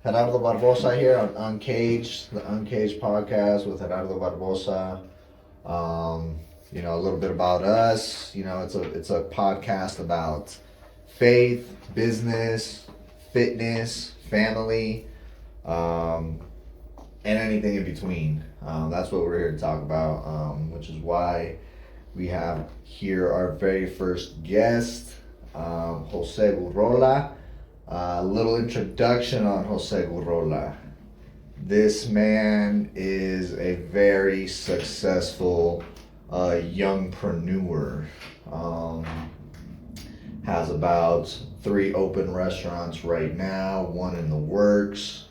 Gerardo Barboza here on Uncaged, the Uncaged podcast with Gerardo Barboza. A little bit about us. It's a podcast about faith, business, fitness, family, um, and anything in between. That's what we're here to talk about, which is why we have here our very first guest, Jose Gurrola. A little introduction on Jose Gurrola. This man is a very successful youngpreneur. Has about 3 open restaurants right now, 1 in the works.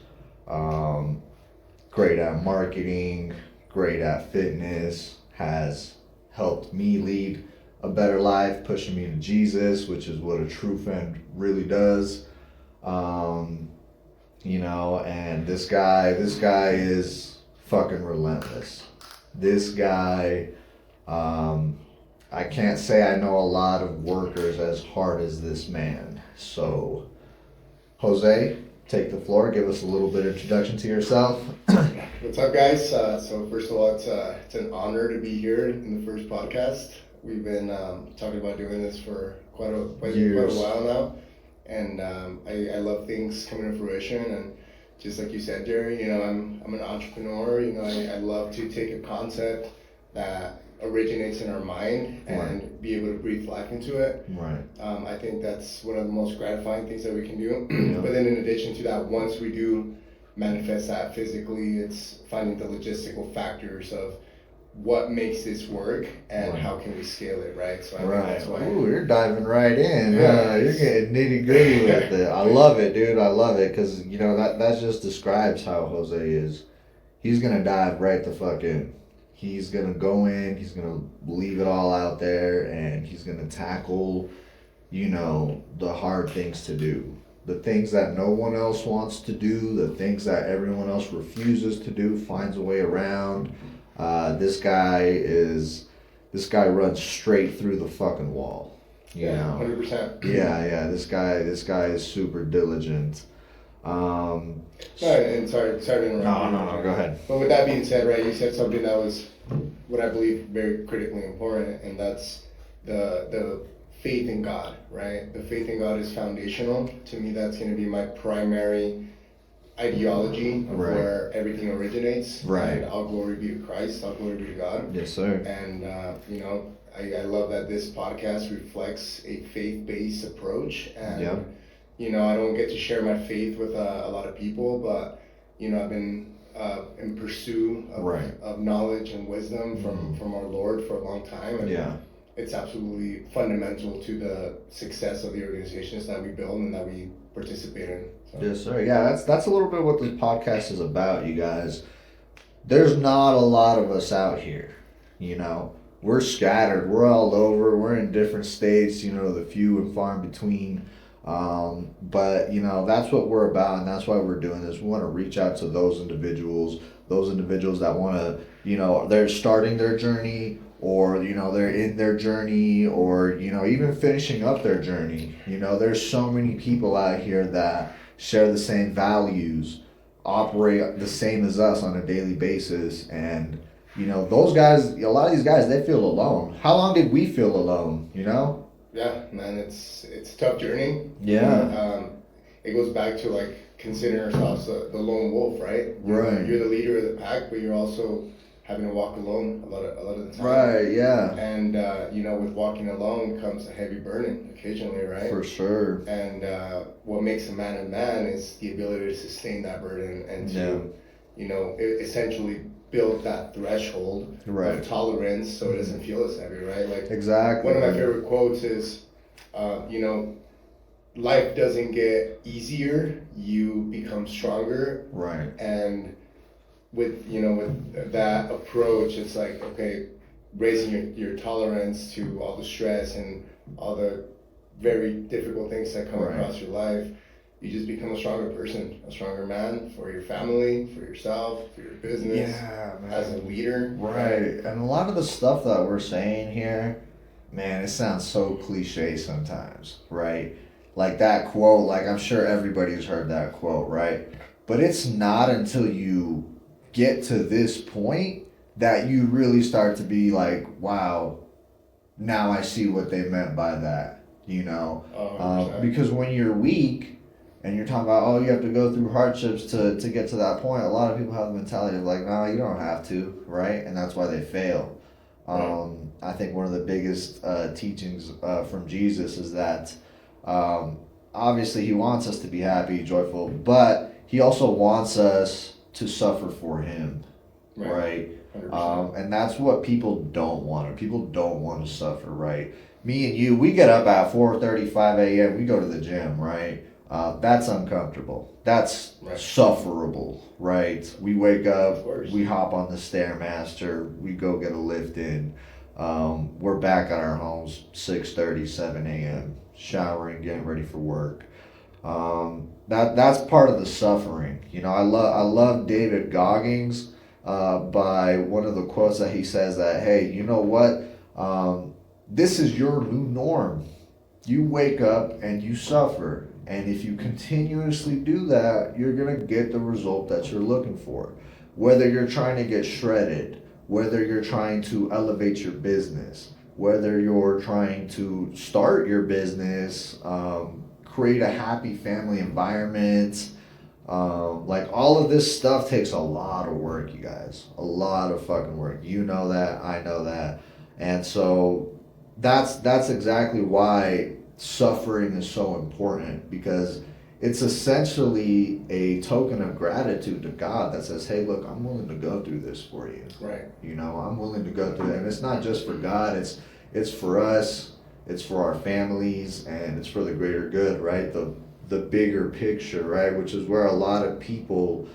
Great at marketing, great at fitness, has helped me lead a better life, pushing me to Jesus, which is what a true friend really does. And this guy is fucking relentless. This guy, I can't say I know a lot of workers as hard as this man. So, Jose, take the floor. Give us a little bit of introduction to yourself. What's up, guys? So first of all, it's an honor to be here in the first podcast. We've been talking about doing this for quite a while now. And I love things coming to fruition, and just like you said, Jerry, I'm an entrepreneur. I love to take a concept that originates in our mind and be able to breathe life into it. Right. I think that's one of the most gratifying things that we can do. Yeah. But then in addition to that, once we do manifest that physically, it's finding the logistical factors of what makes this work and how can we scale it, right? So I think that's why. Ooh, you're diving right in. Yeah, you're getting nitty gritty with it. I love it, dude. I love it because that just describes how Jose is. He's gonna dive right the fuck in. He's gonna go in. He's gonna leave it all out there, and he's gonna tackle, the hard things to do, the things that no one else wants to do, the things that everyone else refuses to do, finds a way around. This guy runs straight through the fucking wall. 100%. Yeah. This guy is super diligent. And sorry to interrupt. No, go ahead. But with that being said, right, you said something that was what I believe very critically important, and that's the faith in God, right? The faith in God is foundational. To me, that's going to be my primary ideology of where everything originates. Right. And all glory be to Christ, all glory be to God. Yes, sir. And, I love that this podcast reflects a faith-based approach. And, I don't get to share my faith with a lot of people, but, I've been in pursuit of knowledge and wisdom from our Lord for a long time. And it's absolutely fundamental to the success of the organizations that we build and that we participate in. So. Yes, sir. Yeah, that's a little bit what this podcast is about, you guys. There's not a lot of us out here, We're scattered. We're all over. We're in different states, the few and far in between. But that's what we're about, and that's why we're doing this. We want to reach out to those individuals that want to, they're starting their journey, or they're in their journey, or even finishing up their journey. There's so many people out here that share the same values, operate the same as us on a daily basis, and those guys, a lot of these guys, they feel alone. How long did we feel alone? Yeah, man, it's a tough journey. Yeah. It goes back to considering ourselves the lone wolf, right? Right. You're the leader of the pack, but you're also having to walk alone a lot of the time. Right. Yeah. And with walking alone comes a heavy burden occasionally, right? For sure. And what makes a man is the ability to sustain that burden and to, essentially build that threshold of tolerance so it doesn't feel as heavy, right? Exactly. One of my favorite quotes is, life doesn't get easier, you become stronger. Right. And with that approach, it's raising your tolerance to all the stress and all the very difficult things that come across your life. You just become a stronger person, a stronger man for your family, for yourself, for your business, as a leader. Right. And a lot of the stuff that we're saying here, man, it sounds so cliche sometimes, right? Like that quote, I'm sure everybody's heard that quote, right? But it's not until you get to this point that you really start to be like, wow, now I see what they meant by that, you know? Because when you're weak and you're talking about, oh, you have to go through hardships to get to that point, a lot of people have the mentality of like, no, you don't have to, right? And that's why they fail. I think one of the biggest teachings from Jesus is that obviously he wants us to be happy, joyful, but he also wants us to suffer for him, right? And that's what people don't want. People don't want to suffer, right? Me and you, we get up at 4:35 a.m. We go to the gym, right? That's uncomfortable. That's sufferable, right? We wake up, we hop on the Stairmaster, we go get a lift in. We're back at our homes 6:30, 7 a.m. showering, getting ready for work. That's part of the suffering. You know, I love David Goggins by one of the quotes that he says that, hey, you know what? This is your new norm. You wake up and you suffer. And if you continuously do that, you're going to get the result that you're looking for. Whether you're trying to get shredded, whether you're trying to elevate your business, whether you're trying to start your business, create a happy family environment, like all of this stuff takes a lot of work, you guys. A lot of fucking work. You know that, I know that. And so that's exactly why suffering is so important, because it's essentially a token of gratitude to God that says, hey, look, I'm willing to go through this for you. Right. You know, I'm willing to go through it. And it's not just for God, it's for us, it's for our families, and it's for the greater good, right? The bigger picture, right? Which is where a lot of people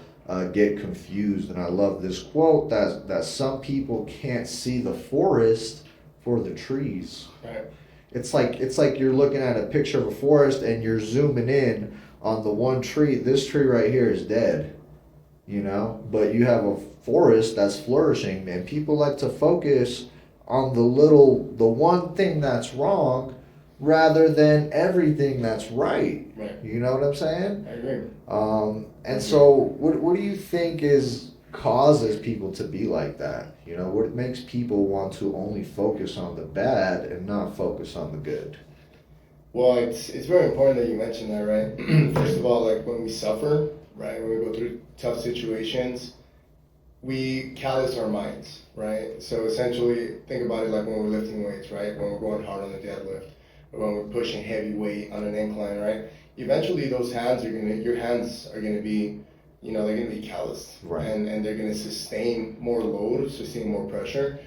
get confused. And I love this quote that some people can't see the forest for the trees. Right. It's like you're looking at a picture of a forest and you're zooming in on the one tree. This tree right here is dead, you know, but you have a forest that's flourishing, and people like to focus on the one thing that's wrong rather than everything that's right. Right. You know what I'm saying? I agree. And so what do you think causes people to be like that? You know, what makes people want to only focus on the bad and not focus on the good? Well, it's very important that you mentioned that, right? First of all, like when we suffer, right, when we go through tough situations, we callous our minds, right? So essentially, think about it like when we're lifting weights, right? When we're going hard on the deadlift, or when we're pushing heavy weight on an incline, right? Eventually, your hands are gonna be, you know, they're gonna be calloused, right? And they're gonna sustain more load, sustain more pressure.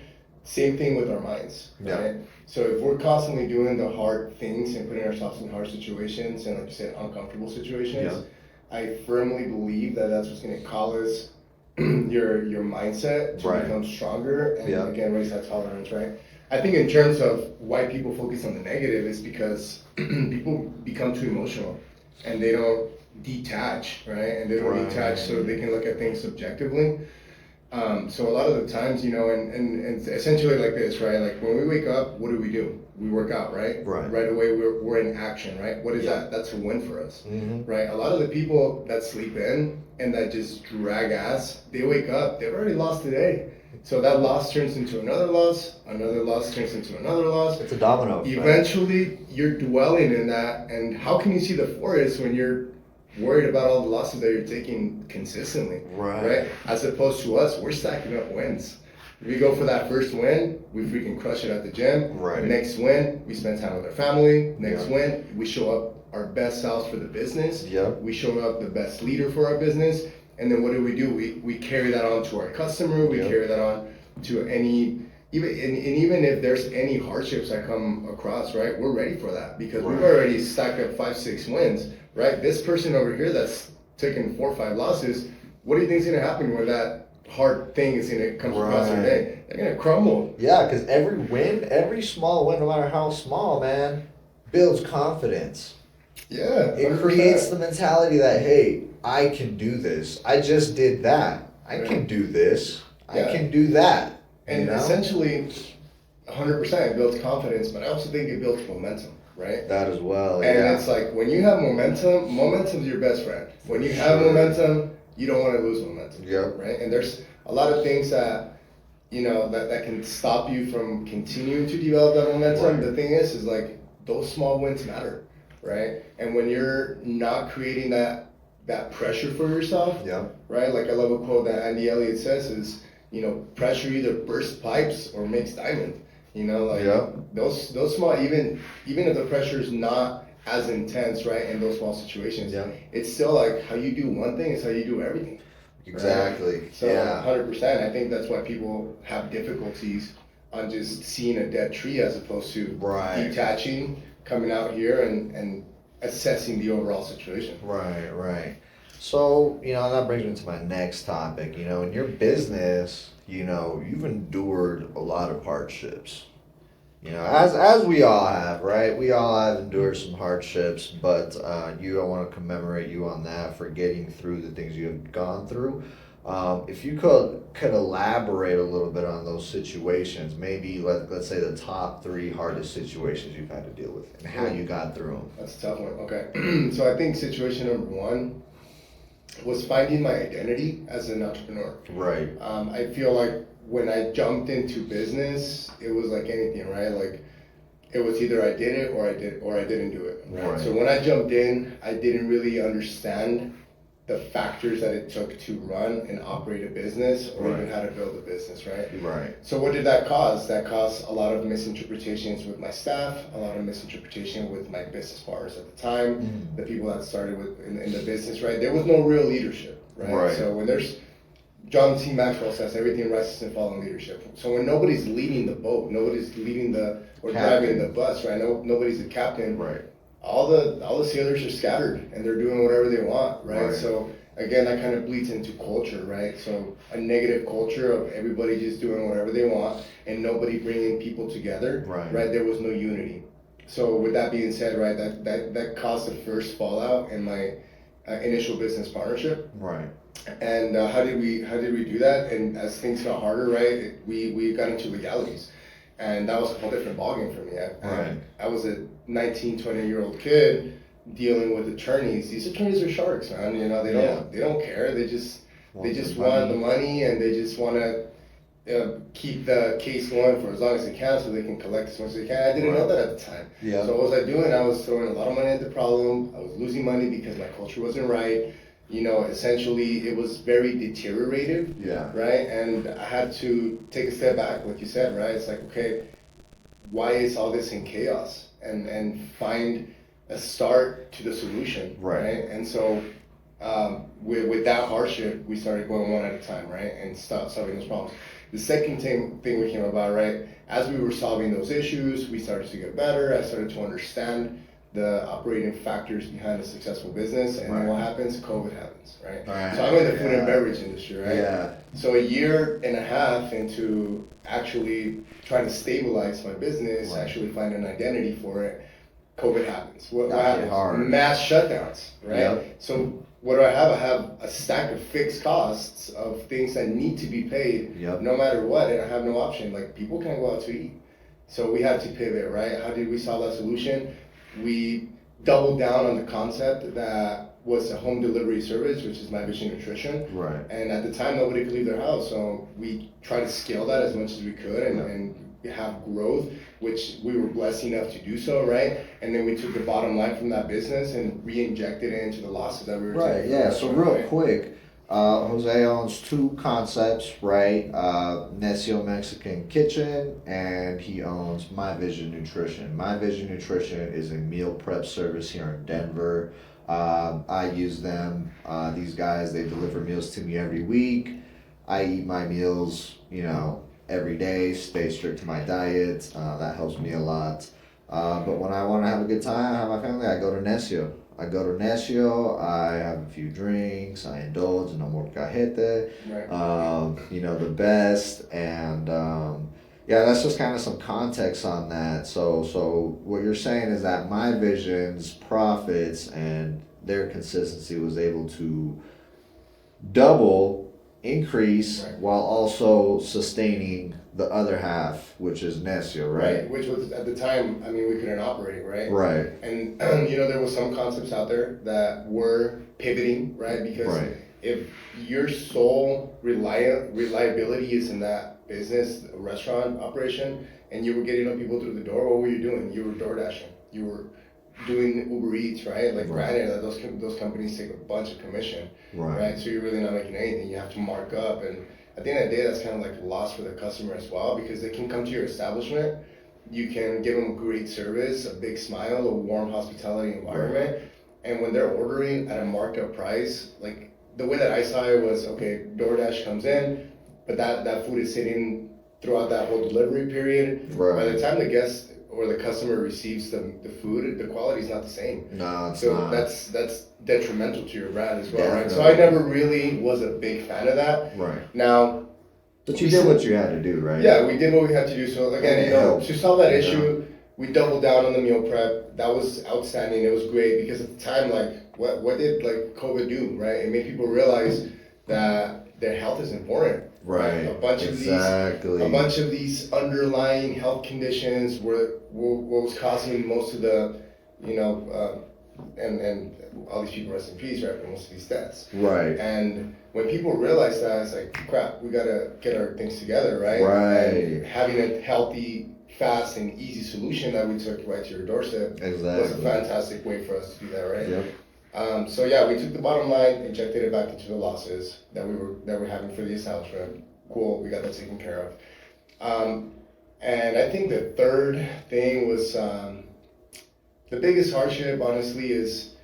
Same thing with our minds, right? So if we're constantly doing the hard things and putting ourselves in hard situations and, like you said, uncomfortable situations, I firmly believe that that's what's gonna cause your mindset to become stronger and again raise that tolerance, right? I think in terms of why people focus on the negative is because people become too emotional and they don't detach, right? And they don't detach so they can look at things subjectively. So a lot of the times, you know, and essentially like this, right? Like when we wake up, what do? We work out, right? Right away, we're in action, right? What is that? That's a win for us, right? A lot of the people that sleep in and that just drag ass, they wake up, they've already lost today. So that loss turns into another loss turns into another loss. It's a domino effect. Eventually, you're dwelling in that, and how can you see the forest when you're worried about all the losses that you're taking consistently, right? As opposed to us, we're stacking up wins. We go for that first win, we freaking crush it at the gym. Next win, we spend time with our family. Next win, we show up our best selves for the business. We show up the best leader for our business. And then what do? We carry that on to our customer. We carry that on to even if there's any hardships that come across, right? We're ready for that because we've already stacked up 5-6 wins, right? This person over here that's taken 4 or 5 losses, what do you think is going to happen when that hard thing is going to come across their day? They're going to crumble. Yeah, because every small win, no matter how small, man, builds confidence. Yeah. 100%. It creates the mentality that, hey, I can do this. I just did that. I can do this. I can do that. And essentially, 100% it builds confidence, but I also think it builds momentum. right? That as well, and yeah. it's like when you have momentum's your best friend. When you have momentum, you don't want to lose momentum, right? And there's a lot of things that that can stop you from continuing to develop that momentum. Right. The thing is like those small wins matter, right? And when you're not creating that pressure for yourself, right? Like I love a quote that Andy Elliott says is, pressure either bursts pipes or makes diamond. Those small, even if the pressure is not as intense, right, in those small situations, it's still like how you do one thing is how you do everything. Exactly. Right? So 100%. I think that's why people have difficulties on just seeing a dead tree as opposed to detaching, coming out here and assessing the overall situation. Right. So, that brings me to my next topic. In your business, you've endured a lot of hardships. As we all have, right? We all have endured some hardships, but I want to commemorate you on that for getting through the things you have gone through. If you could elaborate a little bit on those situations, maybe let's say the top 3 hardest situations you've had to deal with and how you got through them. That's a tough one. Okay. So I think situation number 1 was finding my identity as an entrepreneur. Right. I feel like when I jumped into business, it was like anything, right? Like it was either I did it or I didn't do it. Right? So when I jumped in, I didn't really understand the factors that it took to run and operate a business or even how to build a business, right? Right. So what did that cause? That caused a lot of misinterpretations with my staff, a lot of misinterpretation with my business partners at the time, the people that started with in the business, right? There was no real leadership, right? So when there's John C. Maxwell says everything rises and falls in leadership. So when nobody's leading the boat, nobody's leading driving the bus, right? Nobody's the captain. Right. All the sailors are scattered and they're doing whatever they want, right? So again, that kind of bleeds into culture, right? So a negative culture of everybody just doing whatever they want and nobody bringing people together, right? There was no unity. So with that being said, right, that caused the first fallout in my initial business partnership. Right. And how did we do that? And as things got harder, right, we got into legalities. And that was a whole different ballgame for me. I was a 19, 20-year-old kid dealing with attorneys. These attorneys are sharks, man. They don't care. They just want the money and they just want to keep the case going for as long as they can so they can collect as much as they can. I didn't know that at the time. So what was I doing? I was throwing a lot of money at the problem. I was losing money because my culture wasn't right. Essentially it was very deteriorated, right? And I had to take a step back, like you said, right? It's like, okay, why is all this in chaos? And find a start to the solution, right? And so with that hardship, we started going one at a time, right? And start solving those problems. The second thing we came about, right? As we were solving those issues, we started to get better. I started to understand the operating factors behind a successful business, and then what happens? COVID happens, right? So I'm in the food and beverage industry, right? So a year and a half into actually trying to stabilize my business, actually find an identity for it, COVID happens. What happens? Mass shutdowns, right? So what do? I have a stack of fixed costs of things that need to be paid no matter what, and I have no option. Like people can't go out to eat. So we had to pivot, right? How did we solve that solution? We doubled down on the concept that was a home delivery service, which is My Vision Nutrition. Right. And at the time, nobody could leave their house. So we tried to scale that as much as we could and have growth, which we were blessed enough to do so, right? And then we took the bottom line from that business and re-injected it into the losses that we were taking. Right, so real quick, Jose owns 2 concepts, right? Necio Mexican Kitchen, and he owns My Vision Nutrition. My Vision Nutrition is a meal prep service here in Denver. I use them. These guys, they deliver meals to me every week. I eat my meals, every day, stay strict to my diet. That helps me a lot. But when I want to have a good time, I have my family, I go to Necio. I have a few drinks, I indulge, no more cajete, the best, and that's just kind of some context on that. So what you're saying is that My Vision's profits and their consistency was able to double increase while also sustaining the other half, which is necio, right? Which was at the time, I mean, we couldn't operate, right? Right. And there was some concepts out there that were pivoting, right? Because if your sole reliability is in that business, restaurant operation, and you were getting people through the door, what were you doing? You were door dashing. You were doing Uber Eats, right? Like, granted that those companies take a bunch of commission, right? So you're really not making anything. You have to mark up, and at the end of the day, that's kind of like a loss for the customer as well, because they can come to your establishment, you can give them great service, a big smile, a warm hospitality environment, and when they're ordering at a marked up price, like the way that I saw it was, okay, DoorDash comes in, but that food is sitting throughout that whole delivery period. By the time the guest or the customer receives the food, the quality is not the same. No, it's so not. that's detrimental to your brand as well, right? So I never really was a big fan of that. Right. Now, but you did what you had to do, right? Yeah, we did what we had to do. So again, to solve that issue, we doubled down on the meal prep. That was outstanding. It was great because at the time, like, what did like COVID do, right? It made people realize that their health is important. Right. A bunch of these underlying health conditions were what was causing most of the, and all these people, rest in peace, right? Most of these deaths. Right. And when people realize that, it's like, crap, we gotta get our things together, right? Right. And having a healthy, fast, and easy solution that we took right to your doorstep was a fantastic way for us to do that, right? Yep. So yeah, we took the bottom line, injected it back into the losses that we're having for the establishment. Cool, we got that taken care of. And I think the third thing was the biggest hardship, honestly, is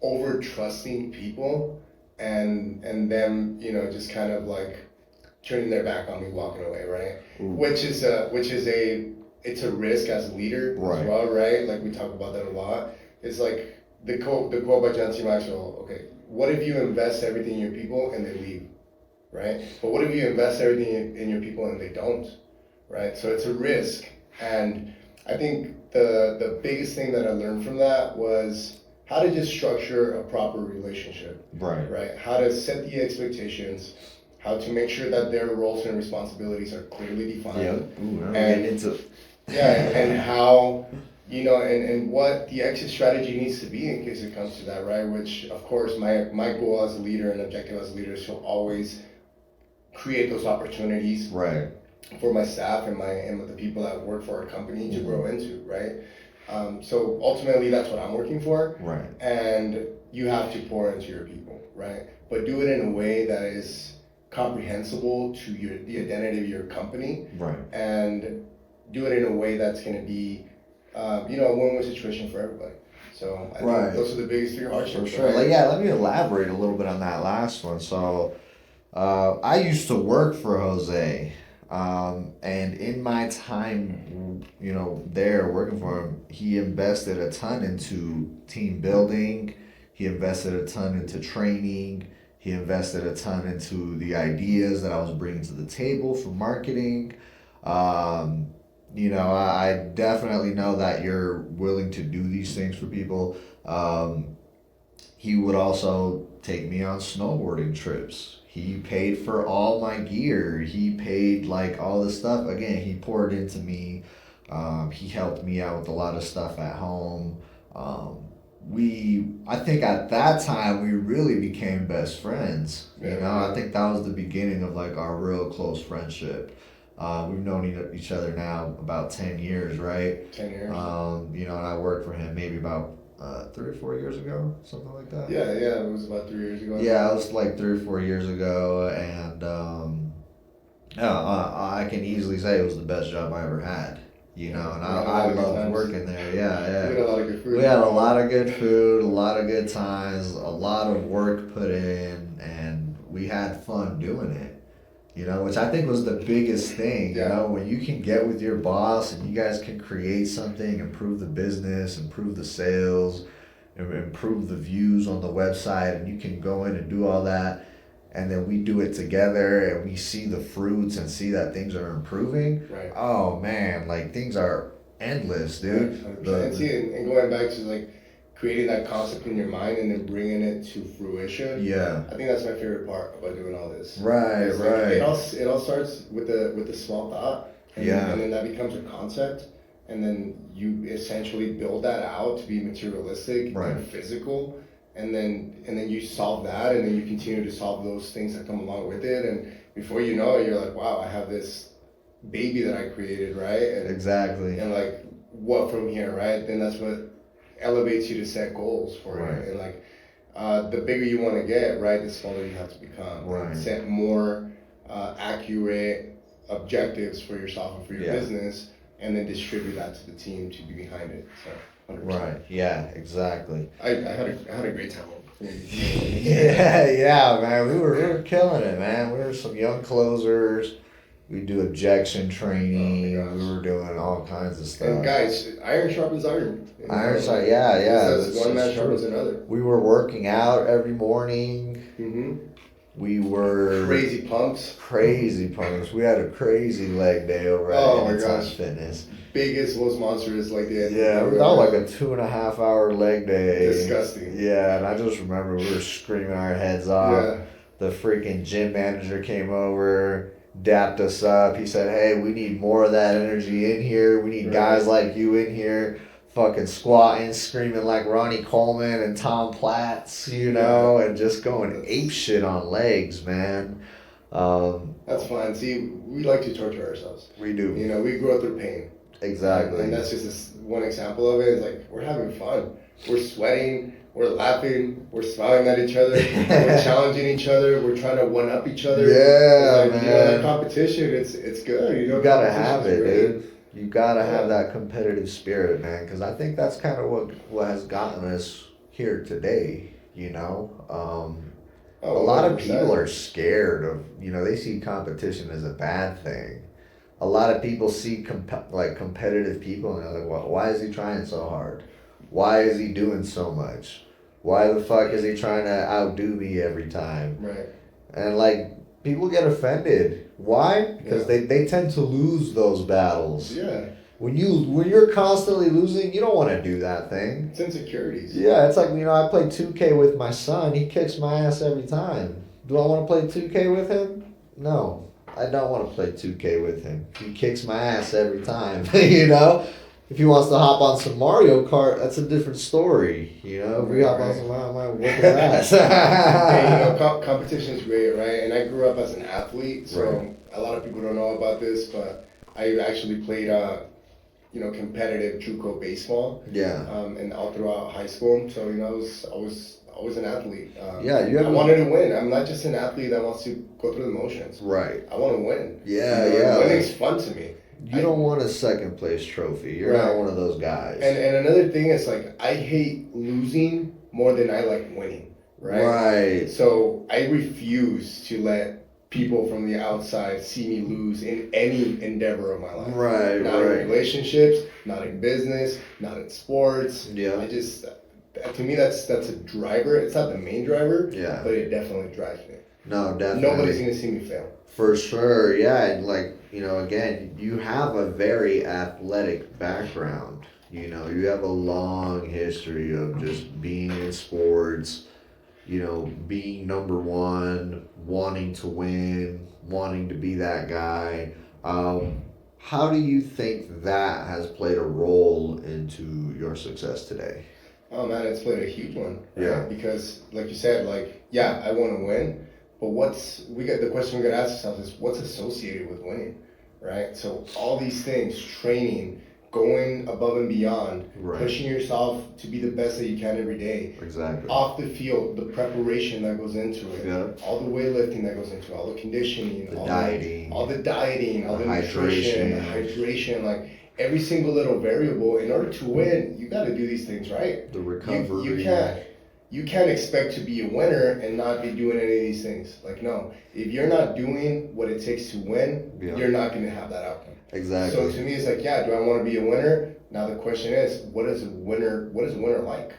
over trusting people and them, just kind of like turning their back on me, walking away, right? Which is it's a risk as a leader as well, right? Like we talk about that a lot. It's like the quote by John C. Maxwell. Okay, what if you invest everything in your people and they leave, right? But what if you invest everything in your people and they don't, right? So it's a risk, and I think the biggest thing that I learned from that was how to just structure a proper relationship. Right. How to set the expectations, how to make sure that their roles and responsibilities are clearly defined. And how, and what the exit strategy needs to be in case it comes to that, right? Which, of course, my goal as a leader and objective as a leader is to always create those opportunities for my staff and the people that work for our company to grow into, right? So ultimately, that's what I'm working for. Right. And you have to pour into your people, right? But do it in a way that is comprehensible to the identity of your company. Right. And do it in a way that's going to be, a win-win situation for everybody. So I think those are the biggest three hardships. For sure. Right? Let me elaborate a little bit on that last one. So I used to work for Jose. And in my time, there working for him, he invested a ton into team building. He invested a ton into training. He invested a ton into the ideas that I was bringing to the table for marketing. I definitely know that you're willing to do these things for people. He would also take me on snowboarding trips. He paid for all my gear. He paid like all the stuff. Again, he poured into me. He helped me out with a lot of stuff at home. I think at that time we really became best friends. I think that was the beginning of like our real close friendship. We've known each other now about 10 years, right? 10 years. And I worked for him maybe about 3 or 4 years ago, something like that. Yeah, it was about 3 years ago. Yeah, it was like 3 or 4 years ago, and I can easily say it was the best job I ever had. And I loved working there. Yeah. We had a lot of good food. We had a lot of good food, a lot of good times, a lot of work put in, and we had fun doing it. Which I think was the biggest thing, when you can get with your boss and you guys can create something, improve the business, improve the sales, improve the views on the website, and you can go in and do all that, and then we do it together and we see the fruits and see that things are improving. Right. Oh man, like things are endless, dude. And going back to like, creating that concept in your mind and then bringing it to fruition. Yeah. I think that's my favorite part about doing all this. Right, it's right. It all starts with the small thought, and then that becomes a concept, and then you essentially build that out to be materialistic and physical, and then you solve that, and then you continue to solve those things that come along with it, and before you know it, you're like, wow, I have this baby that I created, right? And, exactly. And like, what from here, right? Then that's what elevates you to set goals for it, and like the bigger you want to get, right, the smaller you have to become. Right. Set more accurate objectives for yourself and for your business, and then distribute that to the team to be behind it. So 100%. Right. Yeah. Exactly. I had a great time. yeah, man. We were killing it, man. We were some young closers. We do objection training. We were doing all kinds of stuff. And guys, iron sharpens iron. Iron sharpens, yeah. One man sharpens another. We were working out every morning. Mm-hmm. We were crazy punks. We had a crazy leg day over at Anytime Fitness. Biggest, most monstrous leg day. Yeah, that was like a 2.5 hour leg day. Disgusting. Yeah, and I just remember we were screaming our heads off. Yeah. The freaking gym manager came over, dapped us up. He said, hey, we need more of that energy in here. We need guys like you in here. Fucking squatting, screaming like Ronnie Coleman and Tom Platz, you know, and just going ape shit on legs, man. That's fine. See, we like to torture ourselves. We do. You know, we grow through pain. Exactly. And that's just one example of it. It's like, we're having fun. We're sweating. We're laughing. We're smiling at each other. We're challenging each other. We're trying to one-up each other. Yeah, like, man. You know, that competition, it's good. You gotta have it, dude. You gotta have that competitive spirit, man, because I think that's kind of what has gotten us here today, you know? A lot of people are scared of, you know, they see competition as a bad thing. A lot of people see competitive people and they're like, well, why is he trying so hard? Why is he doing so much? Why the fuck is he trying to outdo me every time? Right. And like, people get offended. Why? Because they tend to lose those battles. Yeah. When you're constantly losing, you don't want to do that thing. It's insecurities. Yeah, it's like, you know, I play 2K with my son. He kicks my ass every time. Do I want to play 2K with him? No, I don't want to play 2K with him. He kicks my ass every time, you know? If he wants to hop on some Mario Kart, that's a different story, you know? If we hop on some Mario Kart, whoop his ass. Hey, you know, competition is great, right? And I grew up as an athlete, so a lot of people don't know about this, but I actually played, you know, competitive JUCO baseball. Yeah. And all throughout high school, so, you know, I was an athlete. I wanted to win. I'm not just an athlete that wants to go through the motions. Right. I want to win. Yeah, you know, Winning's fun to me. You don't want a second place trophy. You're not one of those guys. And another thing is, like, I hate losing more than I like winning. Right. So I refuse to let people from the outside see me lose in any endeavor of my life. Right. Not in relationships, not in business, not in sports. Yeah. I just, to me, that's a driver. It's not the main driver. Yeah. But it definitely drives me. No, definitely. Nobody's gonna see me fail. For sure, yeah, and like, you know, again, you have a very athletic background. You know, you have a long history of just being in sports, you know, being number one, wanting to win, wanting to be that guy. How do you think that has played a role into your success today? Oh man, it's played a huge one. Right? Yeah. Because, like you said, like, yeah, I want to win. But the question we gotta ask ourselves is, what's associated with winning, right? So all these things, training, going above and beyond, pushing yourself to be the best that you can every day. Exactly. Off the field, the preparation that goes into it, all the weightlifting that goes into it, all the conditioning, all the dieting, all the nutrition, the hydration, like every single little variable. In order to win, you gotta do these things right. The recovery. You can't expect to be a winner and not be doing any of these things. Like, no, if you're not doing what it takes to win, you're not going to have that outcome. Exactly. So to me, it's like, yeah, do I want to be a winner? Now the question is, what is a winner like?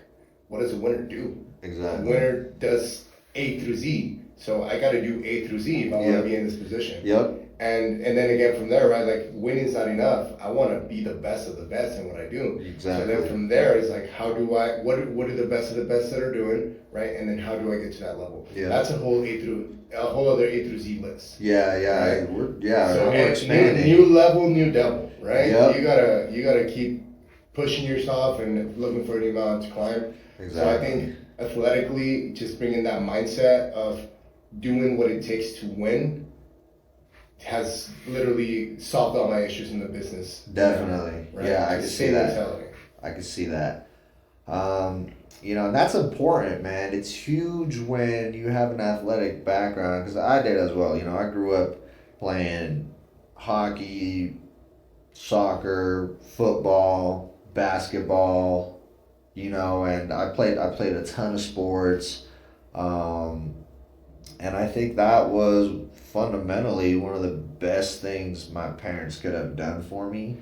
What does a winner do? Exactly. A winner does A through Z. So I got to do A through Z if I want to be in this position. Yep. And then again from there, right? Like winning's not enough. I want to be the best of the best in what I do. Exactly. So then from there, it's like, how do I? What are the best of the best that are doing, right? And then how do I get to that level? Yeah. That's a whole other A through Z list. Yeah, right? So we're expanding. New level, new devil, right? Yep. You gotta keep pushing yourself and looking for a new mountain to climb. Exactly. So I think athletically, just bringing that mindset of doing what it takes to win has literally solved all my issues in the business. Definitely. Right? Yeah, I can see that. Mentality. I can see that. And that's important, man. It's huge when you have an athletic background, because I did as well. I grew up playing hockey, soccer, football, basketball, and I played a ton of sports. And I think that was fundamentally one of the best things my parents could have done for me,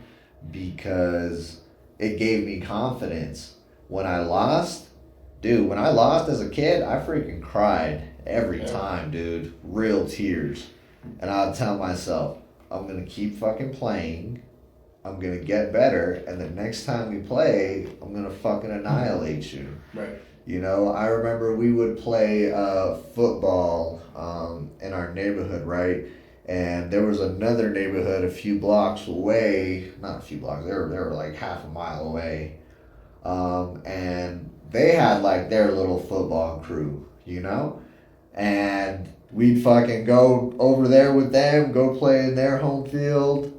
because it gave me confidence. When I lost as a kid, I freaking cried every time, dude. Real tears. And I'd tell myself, I'm going to keep fucking playing. I'm going to get better. And the next time we play, I'm going to fucking annihilate you. Right. I remember we would play football in our neighborhood, right? And there was another neighborhood a few blocks away. Not a few blocks. They were like half a mile away. And they had like their little football crew, and we'd fucking go over there with them, go play in their home field.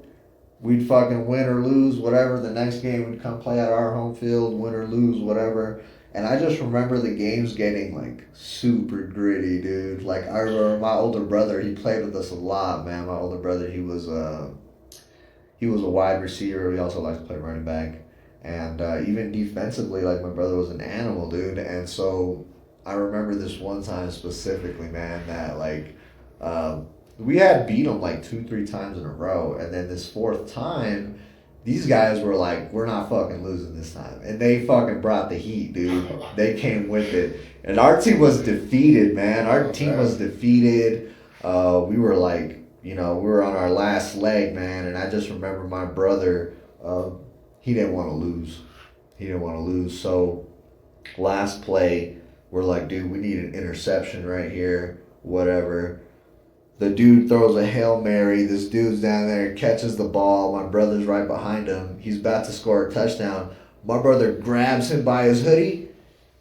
We'd fucking win or lose, whatever. The next game we'd come play at our home field, win or lose, whatever. And I just remember the games getting like super gritty, dude. Like I remember my older brother, he played with us a lot, man. My older brother, he was a wide receiver. He also liked to play running back. And even defensively, like my brother was an animal, dude. And so I remember this one time specifically, man, that like we had beat them like 2-3 times in a row. And then this fourth time, these guys were like, we're not fucking losing this time. And they fucking brought the heat, dude. They came with it. And our team was defeated, man. Our team was defeated. We were like, we were on our last leg, man. And I just remember my brother, he didn't want to lose. So last play, we're like, dude, we need an interception right here, whatever. The dude throws a Hail Mary. This dude's down there, catches the ball. My brother's right behind him. He's about to score a touchdown. My brother grabs him by his hoodie,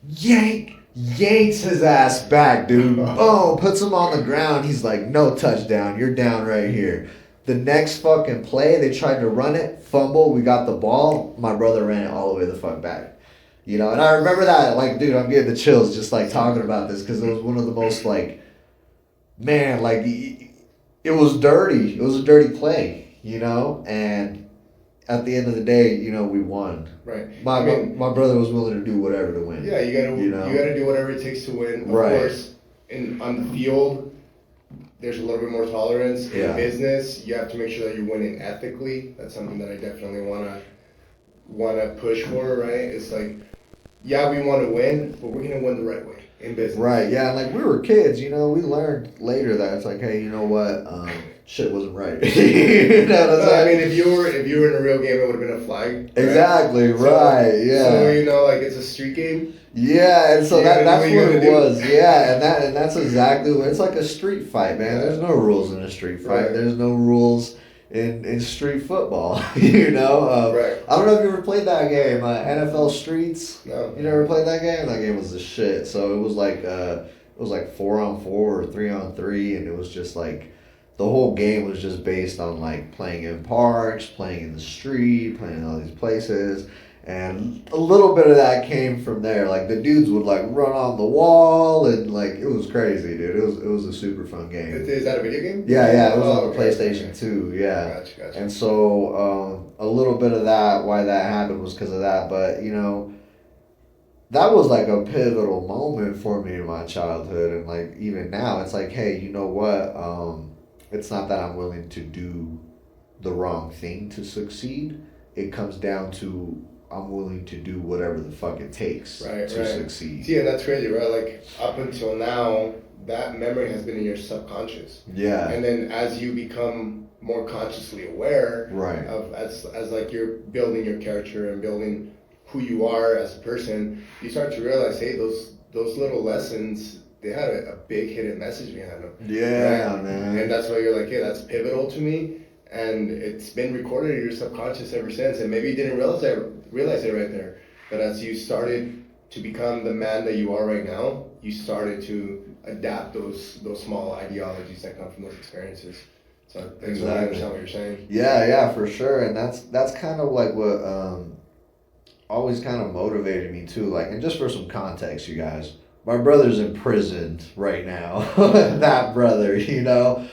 yanks his ass back, dude. Boom, puts him on the ground. He's like, no touchdown. You're down right here. The next fucking play, they tried to run it, fumble. We got the ball. My brother ran it all the way the fuck back. And I remember that, like, dude, I'm getting the chills just like talking about this, because it was one of the most like, man, like, it was dirty. It was a dirty play, and at the end of the day, we won. Right. My brother was willing to do whatever to win. Yeah, you gotta do whatever it takes to win. Of course, on the field, there's a little bit more tolerance. In business, you have to make sure that you're winning ethically. That's something that I definitely wanna push for, right? It's like, yeah, we want to win, but we're gonna win the right way in business. Right, yeah, like we were kids, we learned later that it's like, hey, you know what, shit wasn't right. You know what I'm saying? I mean, if you were in a real game, it would have been a flag. Right? Exactly, right, yeah. So, like it's a street game. Yeah, and so that's what it was. Yeah, and that's exactly what it's like, a street fight, man. There's no rules in a street fight. Right. There's no rules in street football. Right. I don't know if you ever played that game, NFL Streets. No. You never played that game? That game was the shit. So it was like 4-on-4 or 3-on-3, and it was just like the whole game was just based on like playing in parks, playing in the street, playing in all these places. And a little bit of that came from there. Like the dudes would like run on the wall, and like it was crazy, dude. It was a super fun game. Is that a video game? Yeah, it was on the PlayStation 2. Yeah. Gotcha. And so a little bit of that, why that happened was because of that. But that was like a pivotal moment for me in my childhood, and like even now, it's like, hey, you know what? It's not that I'm willing to do the wrong thing to succeed. It comes down to I'm willing to do whatever the fuck it takes to succeed. Yeah, that's crazy, right? Like up until now, that memory has been in your subconscious. Yeah. And then as you become more consciously aware right. of as like you're building your character and building who you are as a person, you start to realize, hey, those little lessons, they had a big hidden message behind them. Yeah, right? man. And that's why you're like, hey, that's pivotal to me, and it's been recorded in your subconscious ever since. And maybe you didn't realize it right there, but as you started to become the man that you are right now, you started to adapt those small ideologies that come from those experiences. So I exactly. Understand what you're saying. Yeah, for sure. And that's kind of like what always kind of motivated me too. Like, and just for some context, you guys, my brother's in prison right now. That brother, you know.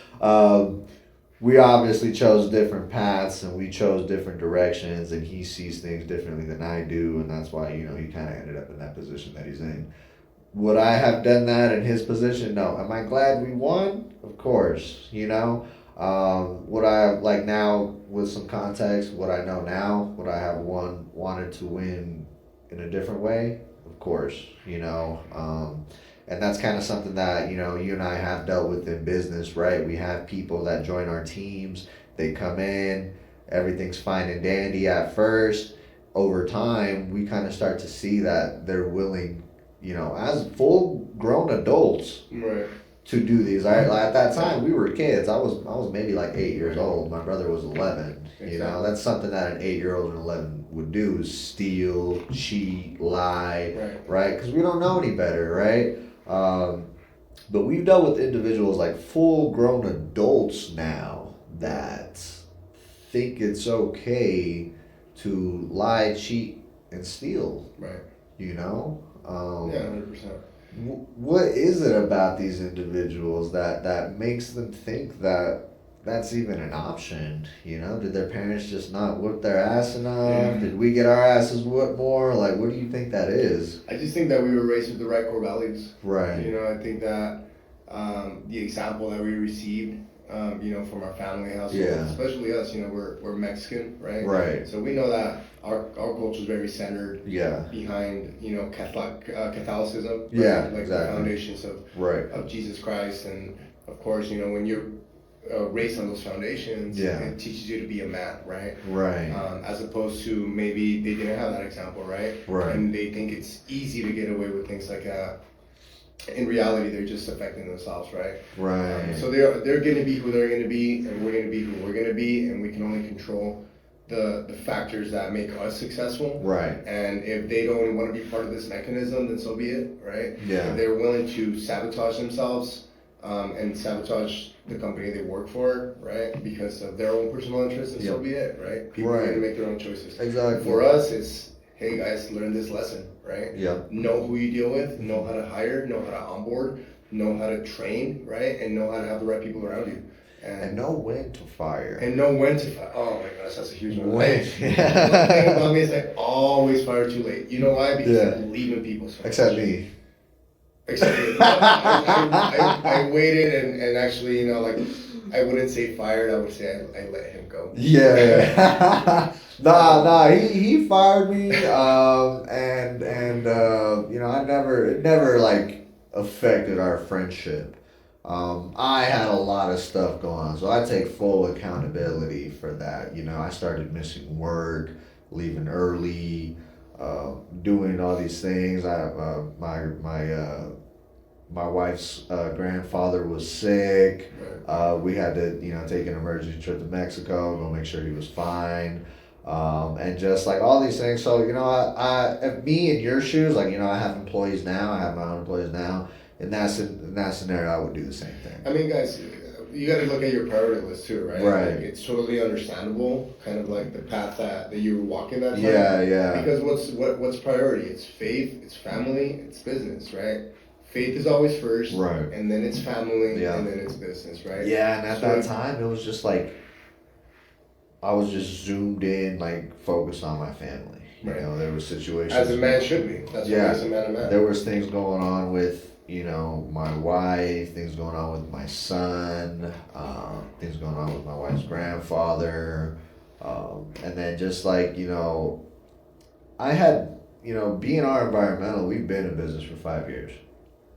We obviously chose different paths and we chose different directions, and he sees things differently than I do, and that's why, you know, he kind of ended up in that position that he's in. Would I have done that in his position? No. Am I glad we won? Of course, you know. Would I have, like, now with some context, what I know now, would I have wanted to win in a different way? Of course, you know. And that's kind of something that, you know, you and I have dealt with in business, right? We have people that join our teams, they come in, everything's fine and dandy at first. Over time, we kind of start to see that they're willing, you know, as full grown adults, right, to do these. At that time, we were kids. I was maybe like 8 years old. My brother was 11. Exactly. You know, that's something that an 8-year-old and 11 would do, is steal, cheat, lie, right? Because we don't know any better, right? But we've dealt with individuals, like full grown adults now, that think it's okay to lie, cheat, and steal. Right. You know? Yeah, 100%. What is it about these individuals that makes them think that that's even an option? You know, did their parents just not whip their ass enough? Yeah. Did we get our asses whooped more? Like, what do you think that is? I just think that we were raised with the right core values. Right. You know, I think that the example that we received, you know, from our family household, especially us, you know, we're Mexican, right? Right. So we know that our culture is very centered behind, you know, Catholicism. Right? Yeah, like the foundations of Jesus Christ. And of course, you know, when you're raised on those foundations, it teaches you to be a man, right? Right. As opposed to maybe they didn't have that example, right? Right. And they think it's easy to get away with things like that. In reality, they're just affecting themselves, right? Right. So they're going to be who they're going to be, and we're going to be who we're going to be, and we can only control the factors that make us successful. Right. And if they don't want to be part of this mechanism, then so be it, right? Yeah. If they're willing to sabotage themselves and sabotage the company they work for, right? Because of their own personal interests, and so be it, right? People are going to make their own choices. Exactly. For us, it's, hey guys, learn this lesson, right? Yeah. Know who you deal with, know how to hire, know how to onboard, know how to train, right? And know how to have the right people around you. And know when to fire. And know when to fire. Oh my gosh, that's a huge one. When. One thing about me is I always fire too late. You know why? Because I believe in people so much. Except me. Except me. I waited and actually, you know, like, I wouldn't say fired, I would say I let him go. Yeah. Nah, he fired me, and you know, it never like affected our friendship. I had a lot of stuff going on, so I take full accountability for that. You know, I started missing work, leaving early, doing all these things. My wife's grandfather was sick. We had to, you know, take an emergency trip to Mexico, go make sure he was fine. And just like all these things. So, you know, I me in your shoes, like, you know, I have employees now. I have my own employees now. In that scenario, I would do the same thing. I mean, guys, you got to look at your priority list too, right? Right. Like, it's totally understandable, kind of like the path that you were walking that time. Yeah. Because what's priority? It's faith, it's family, it's business, right? Faith is always first, right? And then it's family, and then it's business, right? Yeah, and at that time, it was just like I was just zoomed in, like focused on my family. You know, there were situations. As a man should be. That's what makes a man a man. There was things going on with, you know, my wife, things going on with my son, things going on with my wife's grandfather, and then just like, you know, I had, you know, being our environmental, we've been in business for 5 years.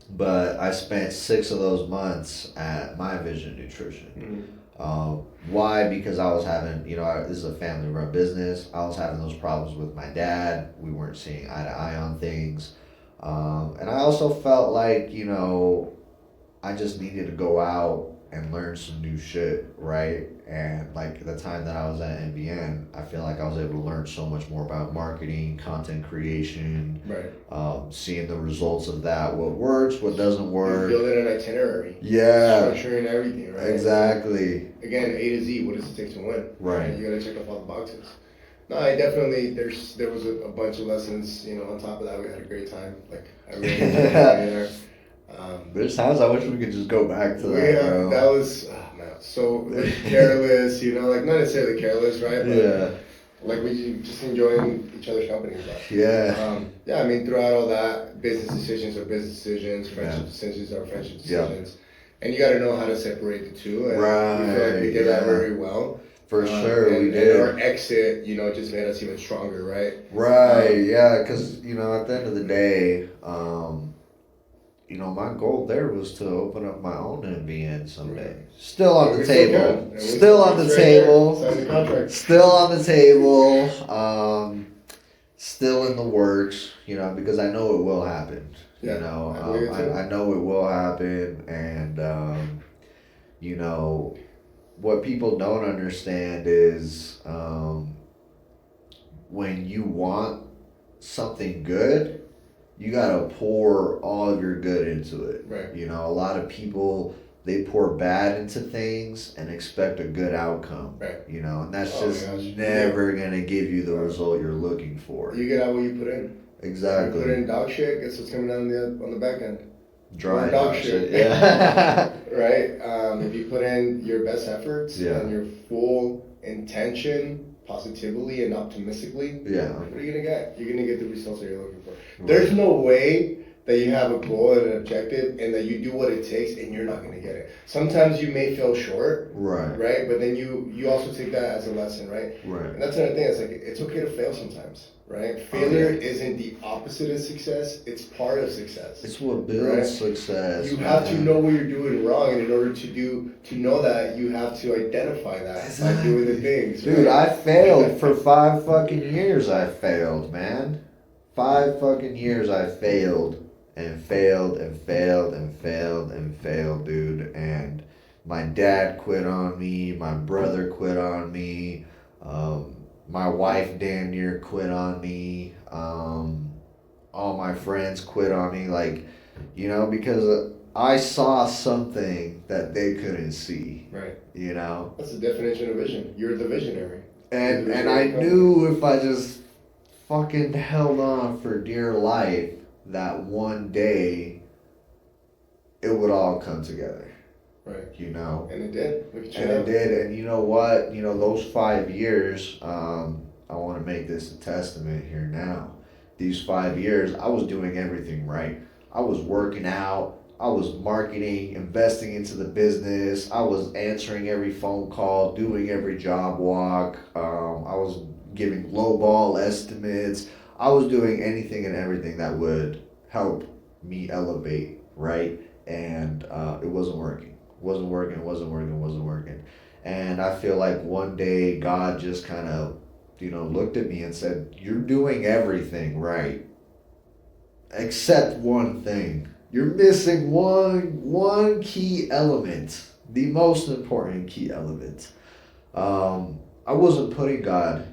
But I spent 6 of those months at My Vision Nutrition. Why? Because I was having, this is a family run business. I was having those problems with my dad. We weren't seeing eye to eye on things. And I also felt like, I just needed to go out and learn some new shit, right? And like the time that I was at NBN, I feel like I was able to learn so much more about marketing, content creation, Right. Seeing the results of that, what works, what doesn't work. Building an itinerary. Yeah. Structuring everything, right? Exactly. Again, A to Z, what does it take to win? Right. You gotta check off all the boxes. No, I definitely, there was a bunch of lessons, on top of that, we had a great time. Like, I really enjoyed being there. There's times I wish we could just go back to that, bro. That was, man, so like, careless, like not necessarily careless, right? But, Yeah. Like we just enjoying each other's company. But, Yeah. I mean, throughout all that, business decisions are business decisions, friendship decisions are friendship decisions. And you got to know how to separate the two. And we feel like we did that very well. For sure, we did. And our exit, just made us even stronger, right? Right, yeah, because, at the end of the day, my goal there was to open up my own NBN someday. Still on the table. Still on the table. Sign the contract. Still on the table. Still in the works, because I know it will happen. Yeah, I know it will happen, and what people don't understand is when you want something good, you gotta pour all of your good into it. Right. A lot of people, they pour bad into things and expect a good outcome. Right. And that's never gonna give you the result you're looking for. You get out what you put in. Exactly. You put in dog shit, guess what's coming down on the back end? Dry dog shit. Yeah. Right? If you put in your best efforts and your full intention, positively and optimistically, what are you going to get? You're going to get the results that you're looking for. Right. There's no way that you have a goal and an objective and that you do what it takes and you're not going to get it. Sometimes you may feel short, right? But then you also take that as a lesson, right? Right. And that's another thing. It's like, it's okay to fail sometimes, right? Failure isn't the opposite of success. It's part of success. It's what builds success. You have to know what you're doing wrong, and in order to know that, you have to identify that by doing the things. Dude, I failed for 5 fucking years. I failed, man. 5 fucking years I failed. And failed and failed and failed and failed, dude. And my dad quit on me. My brother quit on me. My wife damn near quit on me. All my friends quit on me. Like, because I saw something that they couldn't see. Right. That's the definition of vision. You're the visionary. And I knew if I just fucking held on for dear life, that one day it would all come together. Right. And it did. And it did. And you know what? Those 5 years, I want to make this a testament here now. These 5 years, I was doing everything right. I was working out. I was marketing, investing into the business. I was answering every phone call, doing every job walk. I was giving lowball estimates. I was doing anything and everything that would help me elevate, right? And it wasn't working. Wasn't working. And I feel like one day God just kind of, looked at me and said, "You're doing everything right, except one thing. You're missing one key element, the most important key element." I wasn't putting God